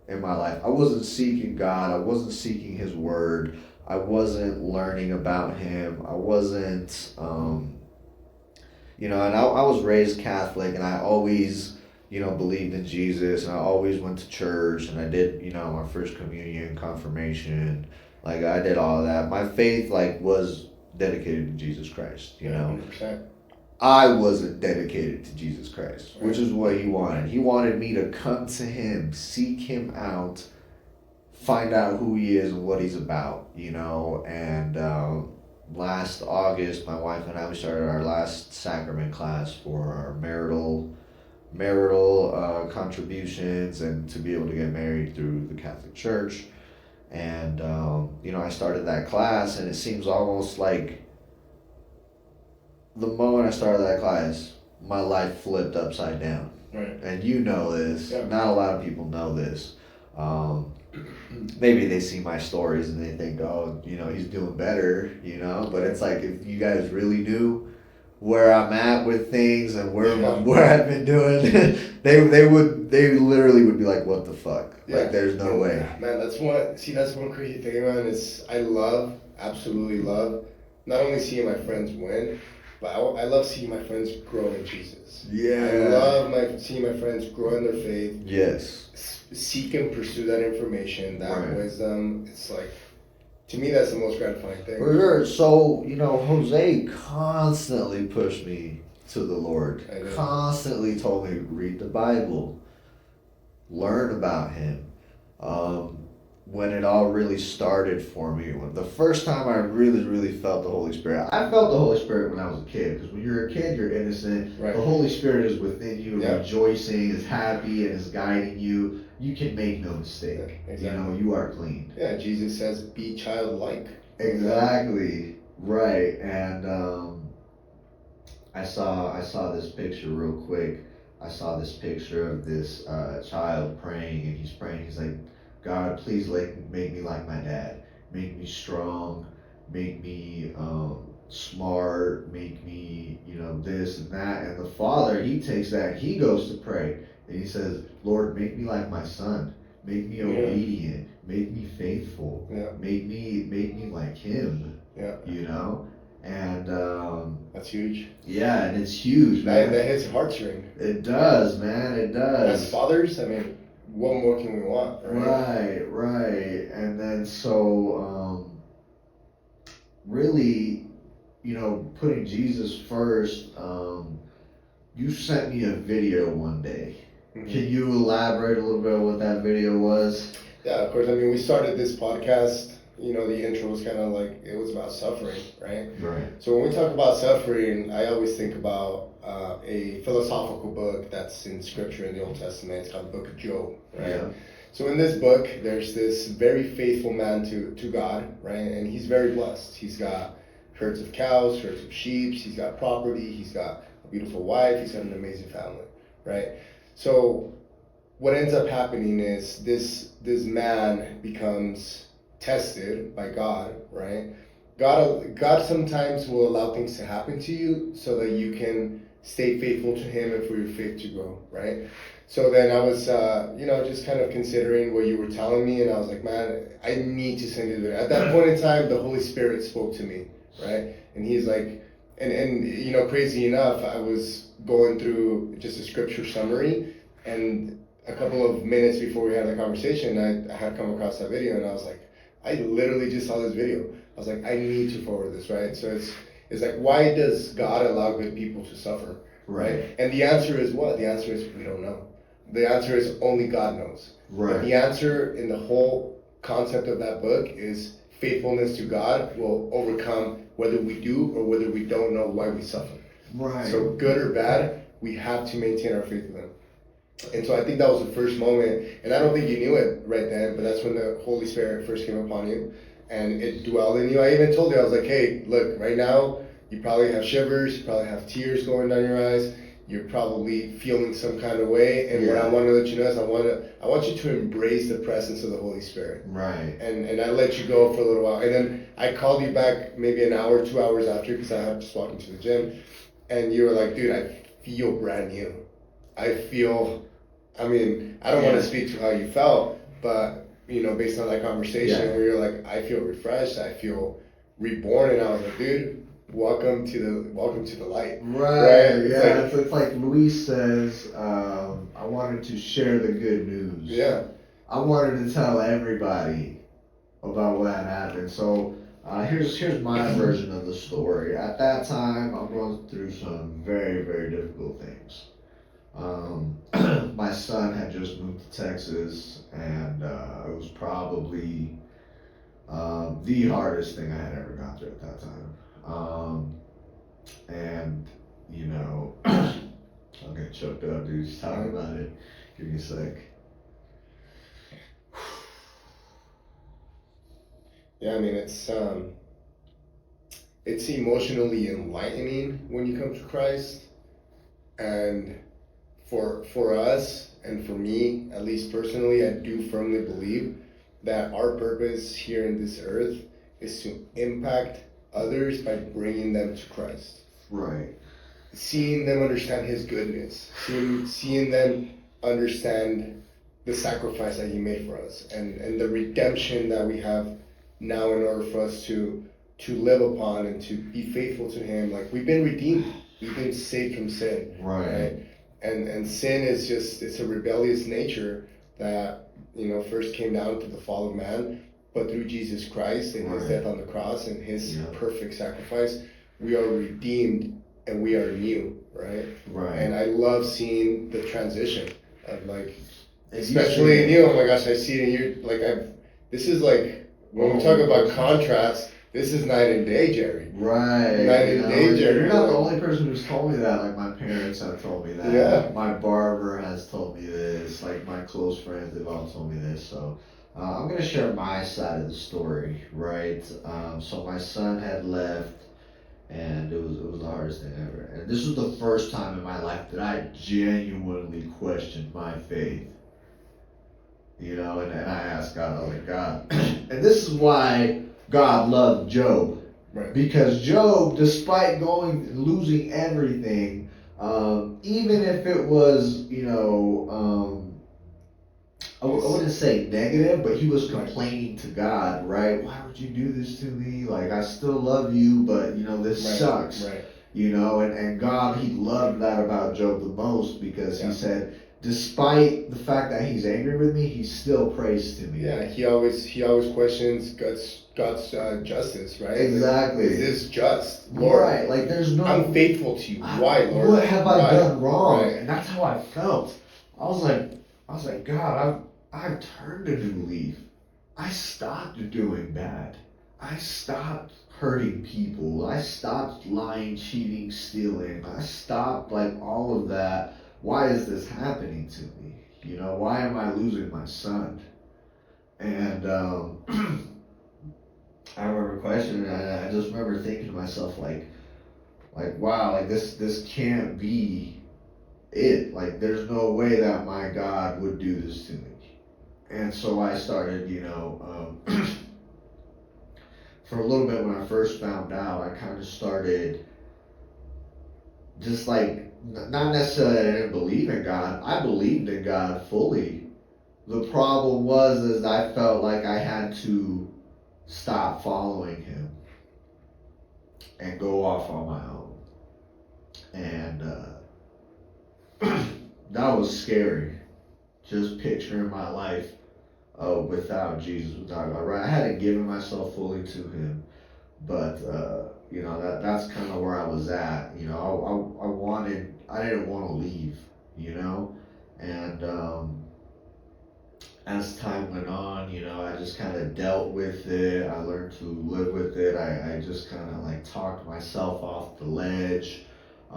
in my life. I wasn't seeking God. I wasn't seeking His Word. I wasn't learning about Him. I wasn't, and I was raised Catholic, and I always, believed in Jesus, and I always went to church, and I did, my first communion, confirmation, like I did all of that. My faith, was dedicated to Jesus Christ, 100%. I wasn't dedicated to Jesus Christ, which is what He wanted. He wanted me to come to Him, seek Him out, find out who He is and what He's about, And last August, my wife and I, we started our last sacrament class for our marital contributions and to be able to get married through the Catholic Church. And, I started that class, and it seems almost like the moment I started that class, my life flipped upside down. Right. And you know this. Yeah. Not a lot of people know this. Maybe they see my stories and they think, oh, he's doing better, But it's like, if you guys really knew where I'm at with things and where I've been doing, they literally would be like, what the fuck? Yeah. Like, there's no way. Man, that's one crazy thing, man, is I absolutely love, not only seeing my friends win, but I love seeing my friends grow in Jesus. Yeah. I love seeing my friends grow in their faith. Yes. Seek and pursue that information, that right. wisdom. It's like, to me, that's the most gratifying thing. For sure. So, Jose constantly pushed me to the Lord. Constantly told me, read the Bible. Learn about Him. When it all really started for me, the first time I really, really felt the Holy Spirit. I felt the Holy Spirit when I was a kid, because when you're a kid, you're innocent. Right. The Holy Spirit is within you, rejoicing, is happy, and is guiding you. You can make no mistake. Yeah, exactly. You are clean. Yeah, Jesus says, be childlike. Exactly. Right. And I saw this picture real quick. I saw this picture of this child praying, and he's praying. He's like, God, please make me like my dad. Make me strong. Make me smart. Make me, this and that. And the father, he takes that and he goes to pray. And he says, Lord, make me like my son. Make me obedient. Make me faithful. Yeah. Make me like him. Yeah. And that's huge. Yeah, and it's huge, man. That hits heartstring. It does, man. It does. As fathers, I mean, what more can we want, right? Right. And then so really, putting Jesus first, you sent me a video one day. Mm-hmm. Can you elaborate a little bit on what that video was? Yeah, of course. I mean, we started this podcast, the intro was kind of like, it was about suffering, right? Right. So when we talk about suffering, I always think about a philosophical book that's in scripture in the Old Testament. It's called the Book of Job, right? Yeah. So in this book, there's this very faithful man to God, right? And he's very blessed. He's got herds of cows, herds of sheep, he's got property, he's got a beautiful wife, he's got an amazing family, right? So what ends up happening is this man becomes tested by God, right? God sometimes will allow things to happen to you so that you can stay faithful to Him and for your faith to grow, right? So then I was, just kind of considering what you were telling me, and I was like, man, I need to send you the video. At that point in time, the Holy Spirit spoke to me, right? And He's like, and crazy enough, I was going through just a scripture summary, and a couple of minutes before we had the conversation, I had come across that video, and I was like, I literally just saw this video. I was like, I need to forward this, right? So it's like, why does God allow good people to suffer, right? And the answer is what? The answer is we don't know. The answer is only God knows. Right. And the answer in the whole concept of that book is faithfulness to God will overcome whether we do or whether we don't know why we suffer. Right. So good or bad, we have to maintain our faith in Him. And so I think that was the first moment, and I don't think you knew it right then, but that's when the Holy Spirit first came upon you, and it dwelled in you. I even told you, I was like, hey, look, right now, you probably have shivers, you probably have tears going down your eyes, you're probably feeling some kind of way, and what I want to let you know is I want you to embrace the presence of the Holy Spirit. Right. And I let you go for a little while, and then I called you back maybe an hour, 2 hours after, because I was just walking to the gym, and you were like, dude, I feel brand new. I don't want to speak to how you felt, but, based on that conversation where you're like, I feel refreshed, I feel reborn, and I was like, dude, welcome to the light. Right? Yeah. It's like Luis says, I wanted to share the good news. Yeah. I wanted to tell everybody about what had happened. So here's my version of the story. At that time, I'm going through some very, very difficult things. My son had just moved to Texas, and it was probably the hardest thing I had ever gone through at that time. And I'm getting choked up, dude, just talking about it. Give me a sec. Yeah, it's emotionally enlightening when you come to Christ. And for us, and for me, at least personally, I do firmly believe that our purpose here in this earth is to impact others by bringing them to Christ. Right. Seeing them understand His goodness, seeing them understand the sacrifice that He made for us, and the redemption that we have now in order for us to live upon and to be faithful to Him. Like, we've been redeemed, we've been saved from sin. Right. And sin is just, it's a rebellious nature that, first came down to the fall of man, but through Jesus Christ and His death on the cross and His perfect sacrifice, we are redeemed and we are new, right? Right. And I love seeing the transition of, like, especially in you. Oh my gosh, I see it in you. Like, this is like, when we talk about contrast, this is night and day, Jerry. Right. Night and day, Jerry. You're not the only person who's told me that. Like, my parents have told me that. Yeah. My barber has told me this. Like, my close friends, they've all told me this. So, I'm going to share my side of the story, right? So my son had left, and it was the hardest thing ever. And this was the first time in my life that I genuinely questioned my faith. And I asked God, I was like, God. And this is why God loved Job. Right. Because Job, despite losing everything, even if it was, I wouldn't say negative, but he was complaining to God, right? Why would you do this to me? Like, I still love you, but, this sucks. Right. And God, He loved that about Job the most, because He said, despite the fact that he's angry with me, he still prays to me. Yeah, he always questions God's justice, right? Exactly. Like, is this just, Lord? Right. Like, there's no. I'm faithful to you. Why, Lord? What have I done wrong? Right. And that's how I felt. I was like, God, I've turned a new leaf. I stopped doing bad. I stopped hurting people. I stopped lying, cheating, stealing. I stopped, like, all of that. Why is this happening to me? Why am I losing my son? And I remember questioning, and I just remember thinking to myself, like, wow, like, this can't be it. Like, there's no way that my God would do this to me. And so I started, for a little bit when I first found out, I kind of started just, like, not necessarily that I didn't believe in God. I believed in God fully. The problem was I felt like I had to stop following Him and go off on my own. And that was scary. Just picturing my life without Jesus, without God. Right? I hadn't given myself fully to Him, but that's kind of where I was at. I didn't want to leave, and as time went on, I just kind of dealt with it. I learned to live with it. I just kind of, like, talked myself off the ledge, I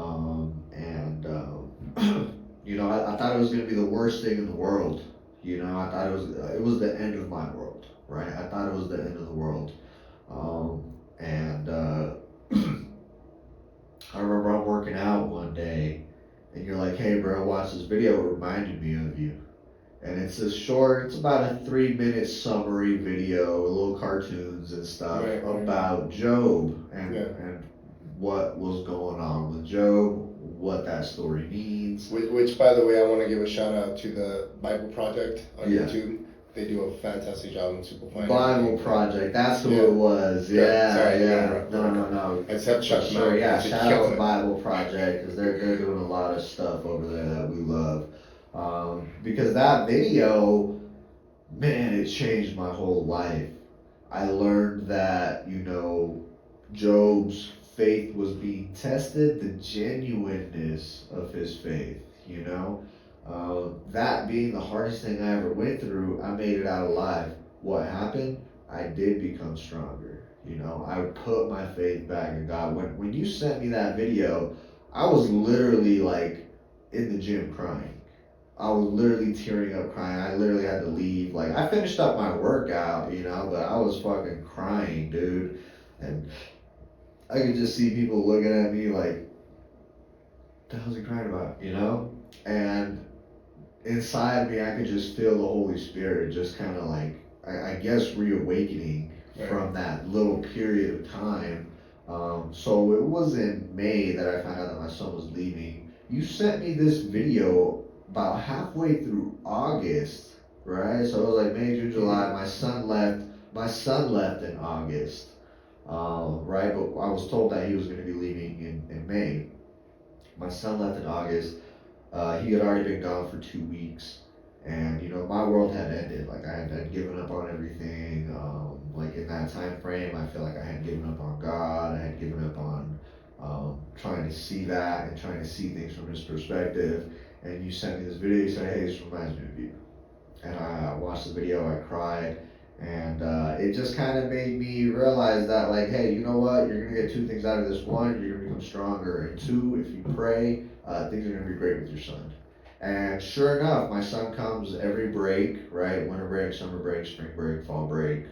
thought it was going to be the worst thing in the world. I thought it was the end of my world, right? I thought it was the end of the world. I remember I'm working out one day, and you're like, hey, bro, watch this video. It reminded me of you. And it's it's about a 3-minute summary video, with little cartoons and stuff about Job and what was going on with Job, what that story means. Which, by the way, I want to give a shout out to the Bible Project on YouTube. They do a fantastic job in simplifying. Bible Project, that's who it was. Yeah. No. Except Chuck. Sure, shout out to Bible Project, because they're doing a lot of stuff over there that we love. Because that video, man, it changed my whole life. I learned that, Job's faith was being tested, the genuineness of his faith, that being the hardest thing I ever went through, I made it out alive. What happened? I did become stronger. I put my faith back in God. When you sent me that video, I was literally, like, in the gym crying. I was literally tearing up, crying. I literally had to leave. Like, I finished up my workout, but I was fucking crying, dude. And I could just see people looking at me like, the hell's he crying about? You know? And inside me, I could just feel the Holy Spirit just kind of like, I guess, reawakening from that little period of time. So it was in May that I found out that my son was leaving. You sent me this video about halfway through August, right? So it was like May, June, July. My son left. My son left in August, right? But I was told that he was going to be leaving in May. My son left in August. He had already been gone for 2 weeks, and my world had ended. Like I had given up on everything. Like in that time frame, I feel like I had given up on God. I had given up on trying to see that and trying to see things from His perspective. And you sent me this video. You said, "Hey, this reminds me of you." And I watched the video. I cried, and it just kind of made me realize that, like, hey, you know what? You're gonna get two things out of this. One, you're gonna become stronger, and two, if you pray, things are gonna be great with your son. And sure enough, my son comes every break, right? Winter break, summer break, spring break, fall break.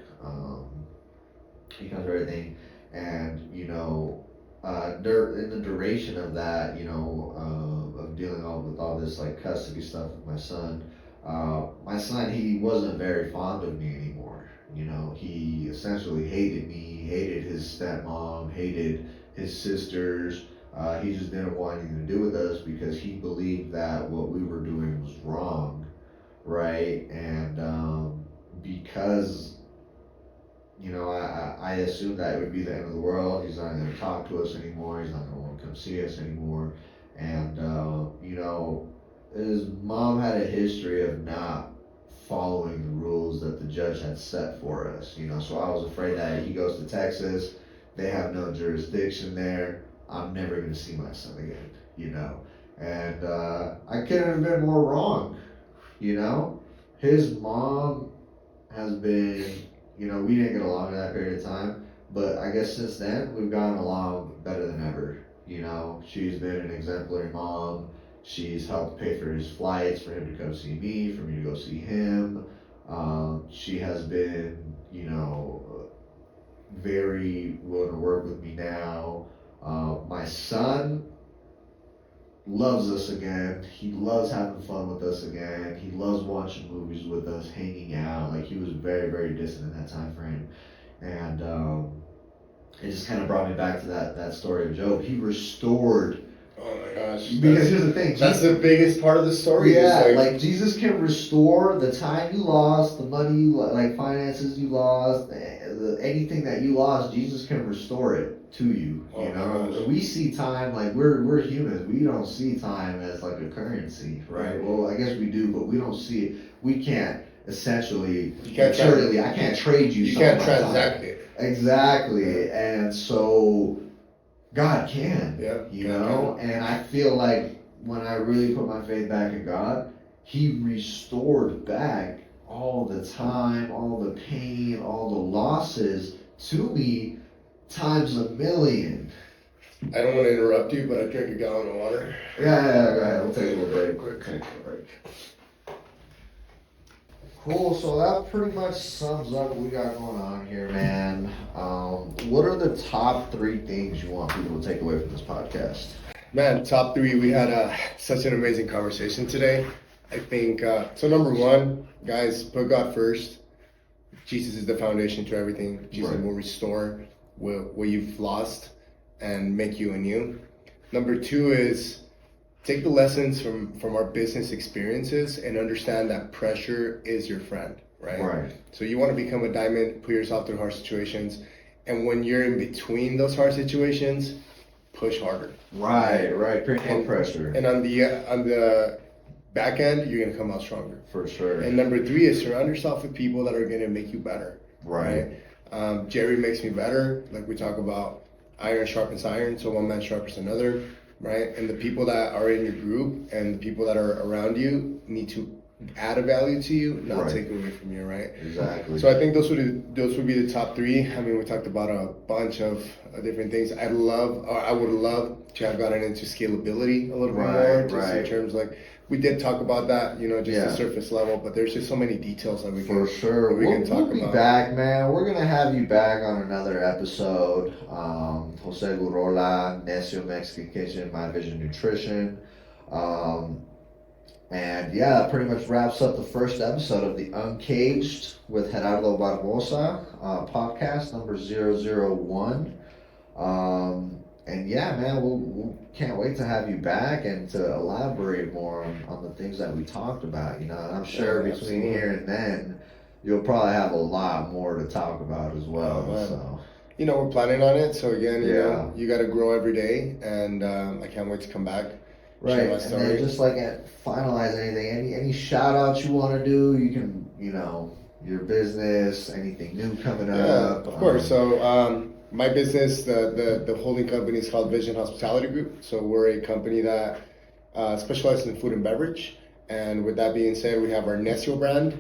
He comes for everything, and in the duration of that, of dealing with all this like custody stuff with my son, he wasn't very fond of me anymore. He essentially hated me, hated his stepmom, hated his sisters. He just didn't want anything to do with us because he believed that what we were doing was wrong, right? And because I assumed that it would be the end of the world. He's not going to talk to us anymore. He's not going to want to come see us anymore. And his mom had a history of not following the rules that the judge had set for us. So I was afraid that he goes to Texas, they have no jurisdiction there. I'm never going to see my son again. And I couldn't have been more wrong. His mom has been, we didn't get along in that period of time, but I guess since then we've gotten along better than ever. She's been an exemplary mom. She's helped pay for his flights, for him to come see me, for me to go see him. She has been, very willing to work with me now. My son loves us again. He loves having fun with us again. He loves watching movies with us, hanging out. Like, he was very, very distant in that time frame. And it just kind of brought me back to that story of Job. He restored. Oh my gosh. Because here's the thing. That's the biggest part of the story. Yeah, like Jesus can restore the time you lost, the money you like finances you lost, anything that you lost. Jesus can restore it to you. We see time like we're humans. We don't see time as like a currency, right? Well, I guess we do, but we don't see it. We can't essentially. I can't trade you. You can't transact it. Exactly, and so God can. Yeah. And I feel like when I really put my faith back in God, He restored back all the time, all the pain, all the losses to me times a million. I don't want to interrupt you, but I drank a gallon of water. Yeah, go ahead. We'll take a little break. Quick break. Cool, so that pretty much sums up what we got going on here, man. What are the top 3 things you want people to take away from this podcast? Man, top 3, we had such an amazing conversation today. I think, so number 1, guys, put God first. Jesus is the foundation to everything. Jesus will restore what you've lost and make you anew. Number 2 is take the lessons from our business experiences and understand that pressure is your friend, right? So you want to become a diamond, put yourself through hard situations, and when you're in between those hard situations, push harder. Right. Create more pressure. And on the back end, you're gonna come out stronger. For sure. And number 3 is surround yourself with people that are gonna make you better. Right. Jerry makes me better. Like we talk about, iron sharpens iron, so one man sharpens another. Right, and the people that are in your group and the people that are around you need to add a value to you, not Right. take away from you, right? Exactly. So I think those would be the top three. I mean, we talked about a bunch of different things. I would love to have gotten into scalability a little bit more, just in terms like we did talk about that, just the surface level. But there's just so many details that we can We'll be back, man. We're gonna have you back on another episode. Jose Gurrola, Necio Mexican Kitchen, My Vision Nutrition. And yeah, that pretty much wraps up the first episode of the Uncaged with Gerrardo Barboza podcast number 001. And yeah, man, we'll can't wait to have you back and to elaborate more on the things that we talked about. And I'm sure between here and then, you'll probably have a lot more to talk about as well. So. We're planning on it. So again, you got to grow every day, and I can't wait to come back. Right, and then just like finalize anything, any shout outs you want to do, you can, your business, anything new coming up. Yeah, of course. So my business, the holding company is called Vision Hospitality Group. So we're a company that specializes in food and beverage. And with that being said, we have our Necio brand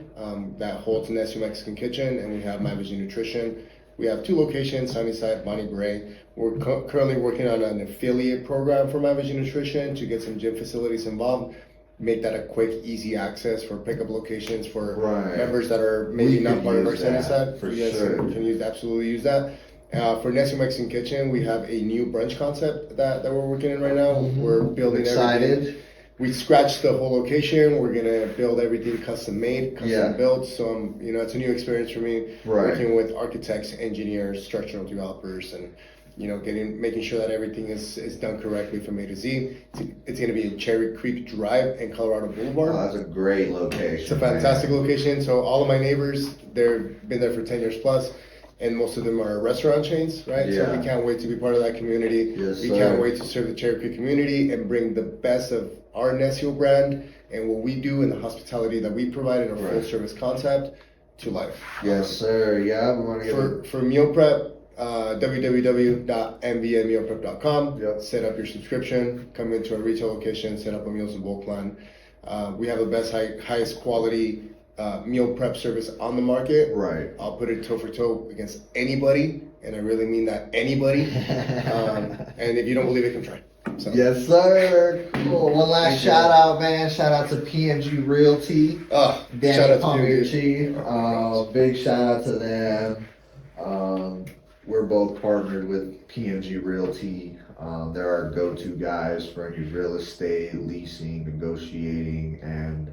that holds Necio Mexican Kitchen, and we have My Vision Nutrition. We have 2 locations, Sunnyside, Bonnie Bray. We're currently working on an affiliate program for My Vision Nutrition to get some gym facilities involved, make that a quick, easy access for pickup locations for members that are maybe not part of our Sunnyside. For you guys sure. can absolutely use that. For Necio Mexican Kitchen, we have a new brunch concept that we're working in right now. Mm-hmm. We're building everything. We scratched the whole location. We're gonna build everything custom made, custom built. So it's a new experience for me, working with architects, engineers, structural developers, and making sure that everything is done correctly from A to Z. It's gonna be in Cherry Creek Drive and Colorado Boulevard. Oh, that's a great location. It's a fantastic location. So all of my neighbors, they've been there for 10 years plus. And most of them are restaurant chains, right? Yeah. So we can't wait to be part of that community. Yes, we can't wait to serve the Cherry Creek community and bring the best of our Necio brand and what we do and the hospitality that we provide in our full service concept to life. Yes, sir. Yeah, we want to get for meal prep. www.mbnmealprep.com. Yep. Set up your subscription. Come into our retail location. Set up a meals and bulk plan. We have the best, highest quality meal prep service on the market. Right. I'll put it toe for toe against anybody, and I really mean that anybody. And if you don't believe it, come try. So. Yes, sir. Cool. One last shout out, man. Shout out to PMG Realty. Shout out to PMG. Big shout out to them. We're both partnered with PMG Realty. They're our go-to guys for any real estate, leasing, negotiating, and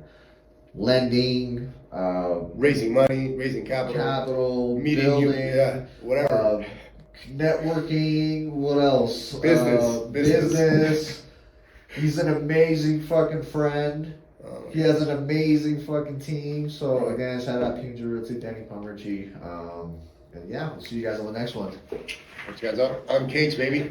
lending, raising money, raising capital, meeting building, whatever, networking. What else? Business. He's an amazing fucking friend. He has an amazing fucking team. So again, shout out PMG Realty, Danny Pomergy. And yeah, we'll see you guys on the next one. Catch you guys up. I'm Cage, baby.